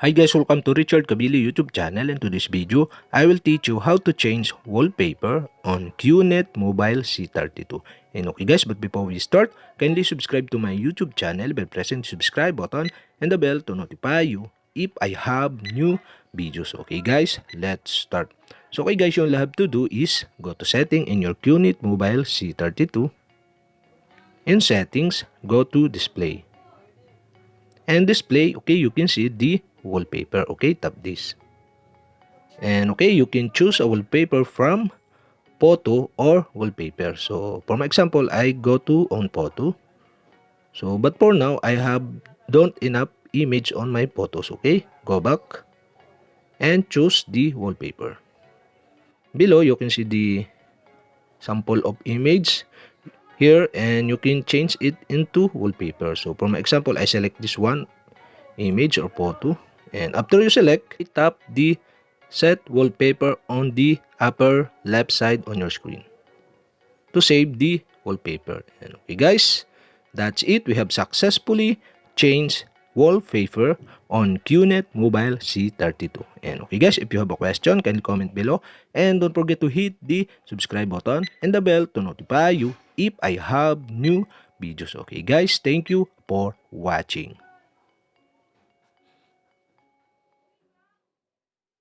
Hi guys, welcome to Richard Cabile YouTube channel, and to this video, I will teach you how to change wallpaper on Qnet Mobile C32. And okay guys, but before we start, kindly subscribe to my YouTube channel by pressing the subscribe button and the bell to notify you if I have new videos. Okay guys, let's start. So okay guys, yung you have to do is go to setting in your Qnet Mobile C32. In settings, go to display. And display, okay, you can see the wallpaper. Okay, tap this. And okay, you can choose a wallpaper from photo or wallpaper. So for my example, I go to on photo. So but for now, I don't enough image on my photos. Okay, go back and choose the wallpaper. Below, you can see the sample of image here, and you can change it into wallpaper. So for my example, I select this one image or photo, and after you select, tap the set wallpaper on the upper left side on your screen to save the wallpaper. And okay guys, that's it. We have successfully changed wallpaper on Qnet Mobile C32. And okay guys, if you have a question, can comment below, and don't forget to hit the subscribe button and the bell to notify you if I have new videos. Okay guys, thank you for watching.